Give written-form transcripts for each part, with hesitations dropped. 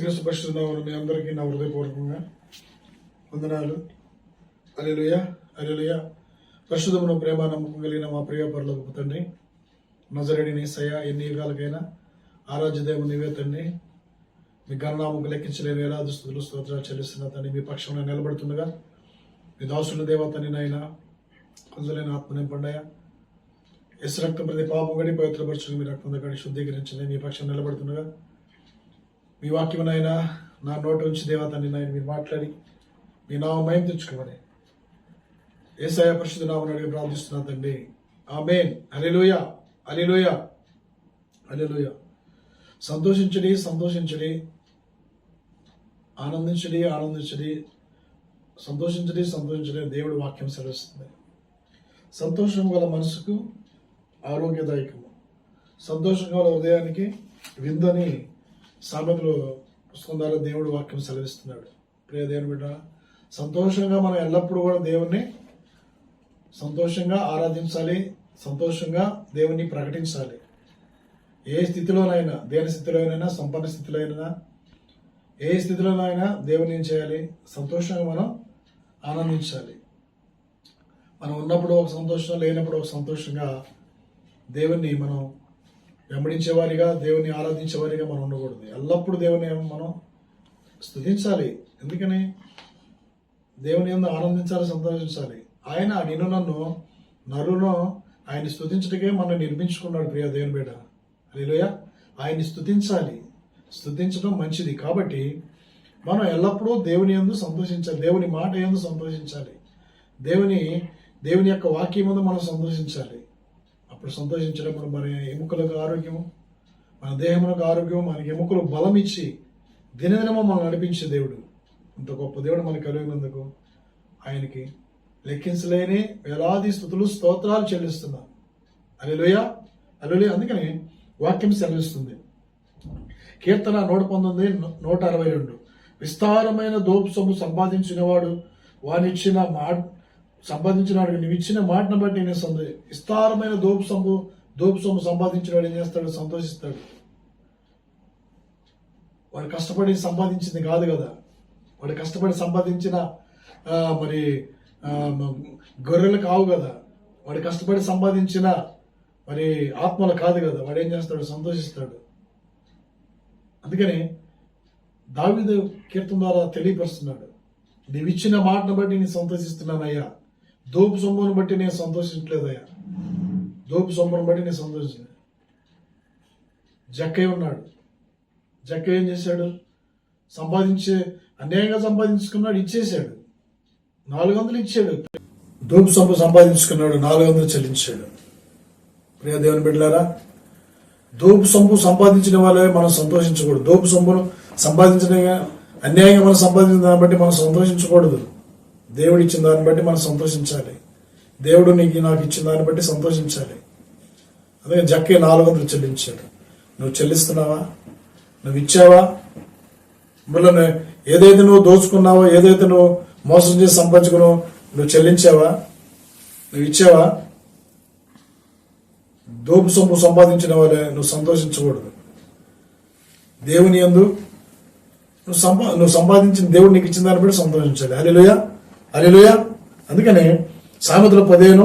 యేసుక్రీస్తు పరిశుద్ధ నామమున మీ అందరికీ నా హృదయపూర్వకంగా వందనాలు. హల్లెలూయా, హల్లెలూయా. పరిశుద్ధమును ప్రేమ నమ్మకం కలిగిన మా ప్రియ పరలోకపు తండ్రి, నజరేయుడైన యేసయ్య, ఎన్ని యుగాలకైనా ఆరాధ్య దేవుడు నీవే తండ్రి. మీ గణనామకు లెక్కించలేని వేలాది స్తుతులు స్తోత్రాలు చెల్లిస్తున్న తండ్రి, మీ పక్షంలో నిలబడుతుండగా మీ దాసుల దేవతని నాయన కొందరైన ఆత్మ నింపండాయా. యేసు రక్తం ప్రతి పాపం గడి పవిత్రపరచుకుని మీ రక్తం దగ్గర శుద్ధీకరించండి. మీ పక్షం నిలబడుతుండగా మీ వాక్యమునైనా నా నోటి ఉంచి దేవతని నాయన మీరు మాట్లాడి మీ నామం మహిమ తెచ్చుకోమని యేసయ్య పరిశుద్ధ నామమున అడిగి ప్రార్థిస్తున్నా తండ్రి, ఆమేన్. హల్లెలూయా, హల్లెలూయా, హల్లెలూయా. సంతోషించడి, సంతోషించడి, ఆనందించడి, ఆనందించడి, సంతోషించడి, సంతోషించడి. దేవుడి వాక్యం సెలవిస్తుంది. సంతోషం గల మనసుకు ఆరోగ్యదాయకము, సంతోషం గల హృదయానికి విందని సామెతలు పుస్తకం ద్వారా దేవుడి వాక్యం సెలవిస్తున్నాడు. ప్రియ దేవుని బిడ్డ, సంతోషంగా మనం ఎల్లప్పుడూ కూడా దేవుణ్ణి సంతోషంగా ఆరాధించాలి, సంతోషంగా దేవుణ్ణి ప్రకటించాలి. ఏ స్థితిలోనైనా, దేని స్థితిలోనైనా, సంపన్న స్థితిలోనైనా, ఏ స్థితిలోనైనా దేవుని ఏం చేయాలి? సంతోషంగా మనం ఆనందించాలి. మనం ఉన్నప్పుడు ఒక సంతోషం, లేనప్పుడు ఒక సంతోషంగా దేవుణ్ణి మనం వెంబడించేవారిగా, దేవుని ఆరాధించేవారిగా మనం ఉండకూడదు. ఎల్లప్పుడూ దేవుని మనం స్తుతించాలి. ఎందుకని? దేవుని యందు ఆనందించాలి, సంతోషించాలి. ఆయన నిన్ను నన్ను నరును ఆయన స్తుతించటకే మనం నిర్మించుకున్నాడు. ప్రియ దేవుని బిడ్డ, హల్లెలూయా. ఆయన్ని స్తుతించాలి. స్తుతించడం మంచిది. కాబట్టి మనం ఎల్లప్పుడూ దేవుని యందు సంతోషించాలి, దేవుని మాట యందు సంతోషించాలి, దేవుని యొక్క వాక్యం ముందు మనం సంతోషించాలి. అప్పుడు సంతోషించినప్పుడు మన ఎముకలకు ఆరోగ్యము, మన దేహములకు ఆరోగ్యము, మనకి ఎముకలు బలం ఇచ్చి దినదినము మనం నడిపించే దేవుడు. ఇంత గొప్ప దేవుడు మనకు కలిగినందుకు ఆయనకి లెక్కించలేని వేలాది స్తుతులు స్తోత్రాలు చెల్లిస్తున్నాం. హల్లెలూయా, హల్లెలూయా. అందుకని వాక్యం సెలవిస్తుంది. కీర్తన 119, 162. విస్తారమైన దోపు సొమ్ము సంపాదించినవాడు వానిచ్చిన సంపాదించినాడు, నువ్వు ఇచ్చిన మాటను బట్టి నేను విస్తారమైన దోపు సొమ్ము సంపాదించినవాడు ఏం చేస్తాడు? సంతోషిస్తాడు. వాడు కష్టపడి సంపాదించింది కాదు కదా, వాడు కష్టపడి సంపాదించిన మరి గొర్రెలు కావు కదా, వాడు కష్టపడి సంపాదించిన మరి ఆత్మలు కాదు కదా. వాడు ఏం చేస్తాడు? సంతోషిస్తాడు. అందుకని దావీదు కీర్తన ద్వారా తెలియపరుస్తున్నాడు, నీవు ఇచ్చిన మాటను బట్టి నేను సంతోషిస్తున్నానయ్యా, దోపు సొమ్మును బట్టి నేను సంతోషించలేదయ్యా, దోపు సొమ్మును బట్టి నేను సంతోషించలేదు. జక్కయ్య ఉన్నాడు. జక్కయ్య ఏం చేశాడు? అన్యాయంగా సంపాదించుకున్నాడు, ఇచ్చేశాడు. 400 ఇచ్చాడు. దోపు సొమ్ము సంపాదించుకున్నాడు, 400 చెల్లించాడు. ప్రియ దేవుని బిడ్డలారా, దోపు సొమ్ము సంపాదించిన వాళ్ళే మనం సంతోషించకూడదు. దోపు సొమ్మును సంపాదించిన అన్యాయంగా మనం సంపాదించిన దాన్ని బట్టి మనం సంతోషించకూడదు. దేవుడు ఇచ్చిన దాన్ని బట్టి మనం సంతోషించాలి. దేవుడు నాకు ఇచ్చిన దాన్ని బట్టి సంతోషించాలి. అదే జక్కే 400 చెల్లించాడు. నువ్వు చెల్లిస్తున్నావా? నువ్వు ఇచ్చావా? మళ్ళీ ఏదైతే నువ్వు దోచుకున్నావో, ఏదైతే నువ్వు మోసం చేసి సంపాదించుకున్నావో నువ్వు చెల్లించావా? నువ్వు ఇచ్చావా? దోపు సొమ్ము సంపాదించిన వాళ్ళే నువ్వు సంతోషించకూడదు. దేవుని యందు నువ్వు సంపాదించిన దేవుడు నీకు ఇచ్చిన దాన్ని బట్టి సంతోషించాలి. హల్లెలూయా, హల్లెలూయా. అందుకని సామెతలు 15,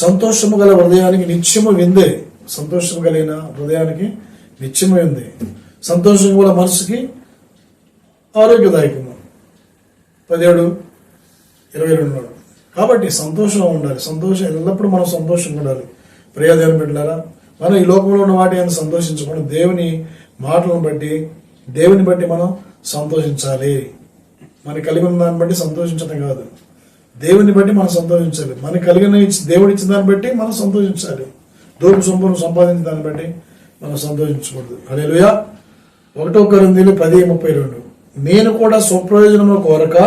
సంతోషము గల హృదయానికి నిత్యము విందే. సంతోషం కలిగిన హృదయానికి నిత్యము విందే. సంతోషం గల మనసుకి ఆరోగ్యదాయకము. 17:22. కాబట్టి సంతోషం ఉండాలి. సంతోషం ఎల్లప్పుడూ మనం సంతోషంగా ఉండాలి. ప్రియ దేవుని బిడ్డలారా, మనం ఈ లోకంలో ఉన్న వాటి అని సంతోషించకుండా దేవుని మాటలను బట్టి, దేవుని బట్టి మనం సంతోషించాలి. మనకి కలిగి ఉన్న దాన్ని బట్టి సంతోషించడం కాదు, దేవుని బట్టి మనం సంతోషించాలి. మనకి కలిగిన దేవుడు ఇచ్చిన దాన్ని బట్టి మనం సంతోషించాలి. దోపు సొమ్మును సంపాదించిన దాన్ని బట్టి మనం సంతోషించకూడదు. హల్లెలూయా. 1 కొరింథీయులు 10:32. నేను కూడా స్వప్రయోజనము కోరక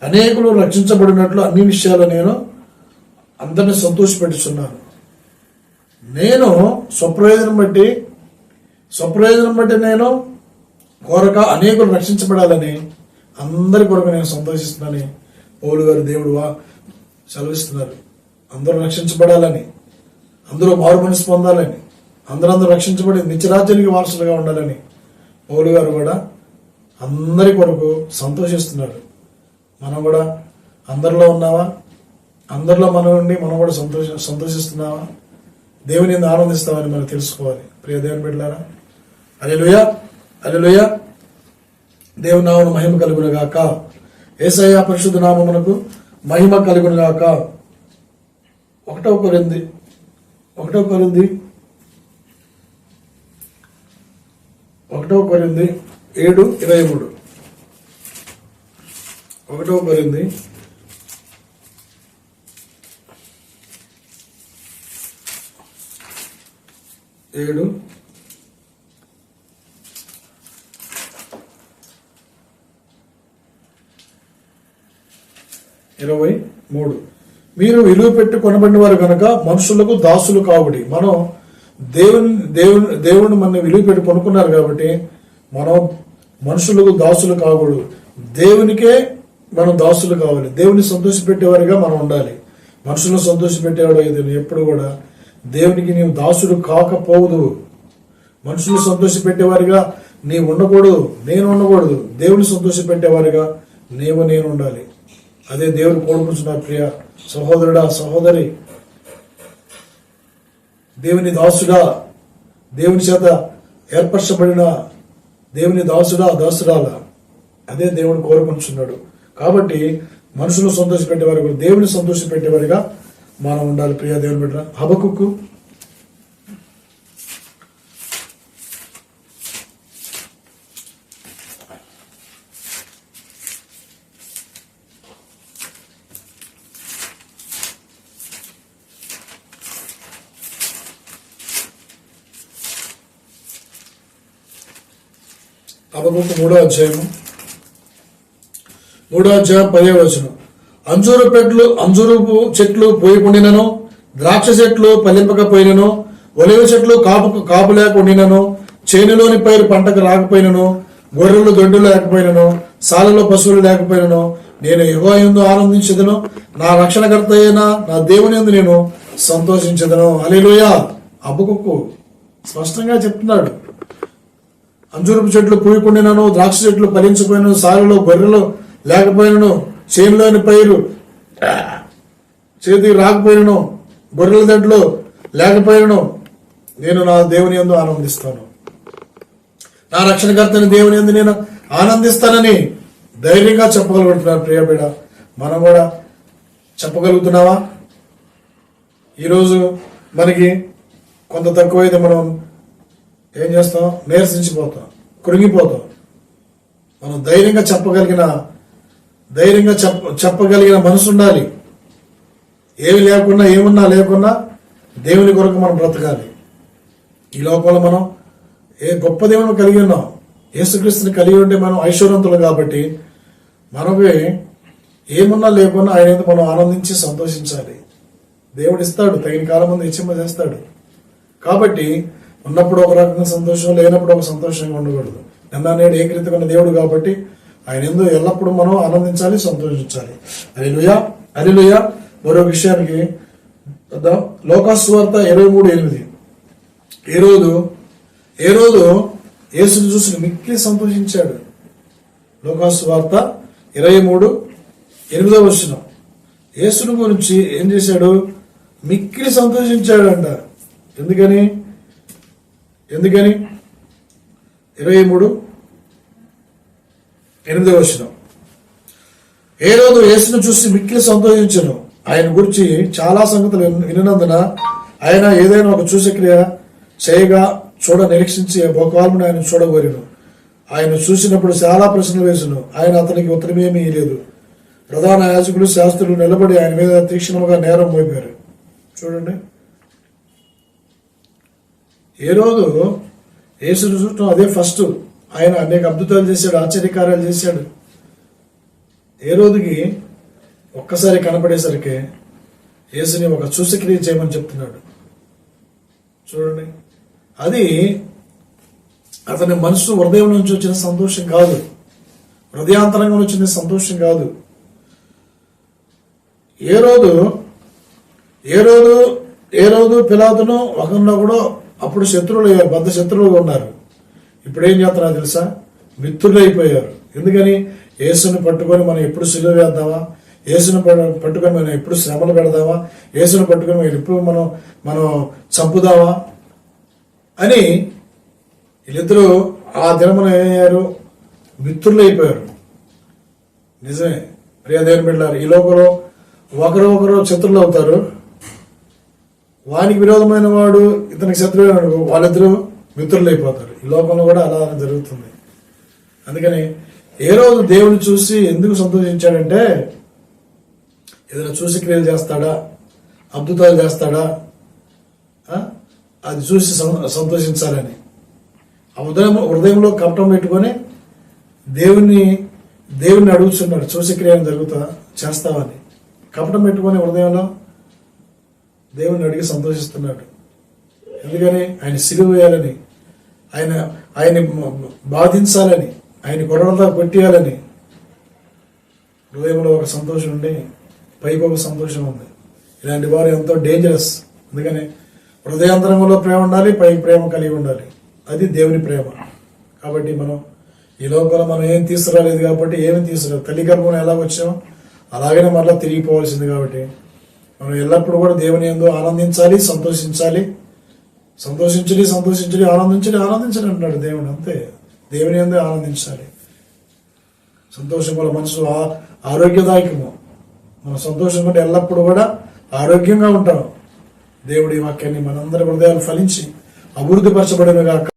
అనేకులు రక్షించబడినట్లు అన్ని విషయాలు నేను అందరిని సంతోషపెట్టుచున్నాను. నేను స్వప్రయోజనం బట్టి నేను కోరక అనేకులు రక్షించబడాలని అందరి కొరకు నేను సంతోషిస్తున్నానని పౌలు గారు దేవుడు సెలవిస్తున్నారు. అందరూ రక్షించబడాలని, అందరూ మారు మనసు పొందాలని, అందరూ రక్షించబడి నిత్యరాజ్యానికి వారసులుగా ఉండాలని పౌలు గారు కూడా అందరి కొరకు సంతోషిస్తున్నాడు. మనం కూడా అందరిలో ఉన్నావా? అందరిలో మనం ఉండి మనం కూడా సంతోషిస్తున్నావా? దేవుని ఆనందిస్తామని మనం తెలుసుకోవాలి. ప్రియ దేవుని బిడ్డలారా, హల్లెలూయా, హల్లెలూయా. దేవుని నామమునకు మహిమ కలుగును గాక. యేసయ్య పరిశుద్ధ నామమునకు మహిమ కలుగును గాక. 1 కొరింథీ 7:23. 1 కొరింథీ 7:23. మీరు విలువ పెట్టి కొనబడిన వారు కనుక మనుషులకు దాసులు కాబడి. మనం దేవుని మన విలువ పెట్టి కొనుక్కున్నారు కాబట్టి మనం మనుషులకు దాసులు కాకూడదు. దేవునికే మనం దాసులు కావాలి. దేవుని సంతోషపెట్టేవారిగా మనం ఉండాలి. మనుషులను సంతోషపెట్టేవాడు అయితే ఎప్పుడు కూడా దేవునికి నీవు దాసుడు కాకపోదు. మనుషులు సంతోషపెట్టేవారిగా నీవు ఉండకూడదు, నేను ఉండకూడదు. దేవుని సంతోషపెట్టేవారిగా నేను ఉండాలి. అదే దేవుడు కోరుకుంటున్నారు. ప్రియ సహోదరుడా, సహోదరి, దేవుని దాసుడా, దేవుని చేత ఏర్పరచబడిన దేవుని దాసుడా, దాసురాలా, అదే దేవుడు కోరుకుంటున్నాడు. కాబట్టి మనుషులు సంతోషపెట్టేవారు, దేవుని సంతోషపెట్టేవారిగా మనం ఉండాలి. ప్రియ దేవుని బిడ్డ, హబక్కుకు 3వ అధ్యాయం 10వ. అంజూరపు చెట్లు పోయికుండినను, ద్రాక్ష చెట్లు ఫలింపకపోయినను, ఒలివ చెట్లు కాపు లేకుండినను, చేనులోని పైరు పంటకు రాకపోయినను, గొర్రెలు దొడ్డు లేకపోయినను, సాలలో పశువులు లేకపోయినను, నేను యెహోవా యందు ఆనందించదను, నా రక్షణకర్త అయిన నా దేవుని యందు నేను సంతోషించదను. హల్లెలూయా. హబక్కుకు స్పష్టంగా చెప్తున్నాడు. అంజూరపు చెట్లు పూయకుండినను, ద్రాక్ష చెట్లు ఫలించకపోయినను, సాలలో గొర్రెలు లేకపోయినను, చేనులోని పైరు చేతికి రాకపోయినను, గొర్రెల దొడ్లు లేకపోయినను, నేను నా దేవుని యందు ఆనందిస్తాను. నా రక్షణకర్తని దేవుని యందు నేను ఆనందిస్తానని ధైర్యంగా చెప్పగలుగుతున్నాను. ప్రియబిడ, మనం కూడా చెప్పగలుగుతున్నావా? ఈరోజు మనకి కొంత తక్కువైతే మనం ఏం చేస్తాం? నీరసించిపోతాం, కృంగిపోతాం. మనం ధైర్యంగా చెప్పగలిగిన మనసు ఉండాలి. ఏమి లేకున్నా, ఏమున్నా లేకున్నా దేవుని కొరకు మనం బ్రతకాలి. ఈ లోకంలో మనం ఏ గొప్ప దేవుని కలిగి ఉన్నాం, యేసుక్రీస్తుని కలిగి ఉంటే మనం ఐశ్వర్యవంతులు. కాబట్టి మనకి ఏమున్నా లేకున్నా ఆయన మనం ఆనందించి సంతోషించాలి. దేవుడు ఇస్తాడు, తగిన కాలం ముందు ఇచ్చింపజేస్తాడు. కాబట్టి ఉన్నప్పుడు ఒక రకంగా సంతోషం, లేనప్పుడు ఒక సంతోషంగా ఉండకూడదు. నిన్న నేడు ఏకరీతిగా దేవుడు కాబట్టి ఆయన ఎందు ఎల్లప్పుడూ మనం ఆనందించాలి, సంతోషించాలి. హల్లెలూయా, హల్లెలూయా. మరో విషయానికి లూకా సువార్త 23:8. ఏ రోజు యేసుని చూసి మిక్కిలి సంతోషించాడు. లూకా సువార్త 23:8. యేసుని గురించి ఏం చేశాడు? మిక్కిలి సంతోషించాడంట. ఎందుకని 23:8. ఏ రోజు యేసును చూసి మిక్కిలి సంతోషించను. ఆయన గురించి చాలా సంగతులు వినినందున ఆయన ఏదైనా ఒక సూచక్రియ చేయగా చూడ నిరీక్షించి బహుకాలమును ఆయన చూడగోరెను. ఆయన చూసినప్పుడు చాలా ప్రశ్నలు వేసును. ఆయన అతనికి ఉత్తరమేమీ లేదు. ప్రధాన యాజకులు, శాస్త్రులు నిలబడి ఆయన మీద తీక్షణముగా నేరం మోపారు. చూడండి, ఏ రోజు యేసును చూడటం అదే ఫస్ట్. ఆయన అనేక అద్భుతాలు చేశాడు, ఆశ్చర్యకార్యాలు చేశాడు. ఏ రోజుకి ఒక్కసారి కనపడేసరికి యేసుని ఒక సూచక్రియ చేయమని చెప్తున్నాడు. చూడండి, అది అతని మనసు హృదయం నుంచి వచ్చిన సంతోషం కాదు, హృదయాంతరంగా వచ్చిన సంతోషం కాదు. ఏ రోజు పిలాతును ఒకరిలో కూడా అప్పుడు శత్రువులు, బద్ద శత్రువులుగా ఉన్నారు. ఇప్పుడు ఏం చేస్తున్నా తెలుసా? మిత్రులు అయిపోయారు. ఎందుకని? యేసుని పట్టుకొని మనం ఎప్పుడు సిలువ వేద్దామా, యేసుని పట్టుకొని మనం ఎప్పుడు శ్రమలు పెడదామా, యేసుని పట్టుకొని మనం ఎప్పుడు మనం చంపుదామా అని వీళ్ళిద్దరూ ఆ దినమున ఏమయ్యారు? మిత్రులు అయిపోయారు. నిజమే ప్రియ దేవుని బిడ్డలారా, ఈ లోకంలో ఒకరు శత్రువులు అవుతారు. వానికి విరోధమైన వాడు ఇతనికి శత్రువు అనుకో, వాళ్ళిద్దరూ మిత్రులు అయిపోతారు. ఈ లోకంలో కూడా అలా జరుగుతుంది. అందుకని ఏ రోజు దేవుని చూసి ఎందుకు సంతోషించాడంటే, ఏదైనా చూసి క్రియలు చేస్తాడా, అద్భుతాలు చేస్తాడా, అది చూసి సంతోషించాలని ఆ హృదయంలో కపటం పెట్టుకొని దేవుణ్ణి అడుగుతున్నాడు, చూసి క్రియలు జరుగుతుందా, చేస్తావని. కపటం పెట్టుకొని హృదయంలో దేవుణ్ణి అడిగి సంతోషిస్తున్నాడు. ఎందుకని? ఆయన సిలువ వేయాలని, ఆయన బాధించాలని, ఆయన గొడవలతో కొట్టేయాలని హృదయంలో ఒక సంతోషం ఉండి పైకి ఒక సంతోషం ఉంది. ఇలాంటి వారు ఎంతో డేంజరస్. అందుకని హృదయాంతరంలో ప్రేమ ఉండాలి, పైకి ప్రేమ కలిగి ఉండాలి. అది దేవుని ప్రేమ. కాబట్టి మనం ఈ లోపల మనం ఏం తీసుకురాలేదు కాబట్టి ఏమి తీసుకురాదు. తల్లి గర్భంలో ఎలా వచ్చామో అలాగనే మరలా తిరిగిపోవాల్సింది. కాబట్టి మనం ఎల్లప్పుడూ కూడా దేవుని యందు ఆనందించాలి, సంతోషించాలి. ఆనందించండి అంటున్నాడు దేవుడు. అంతే, దేవుని యందు ఆనందించాలి. సంతోషం వల్ల మనసు ఆరోగ్యదాయకము. మనం సంతోషం ఉంటే ఎల్లప్పుడూ కూడా ఆరోగ్యంగా ఉంటాం. దేవుడి వాక్యాన్ని మనందరి హృదయాలు ఫలించి అభివృద్ధి పరచబడినగా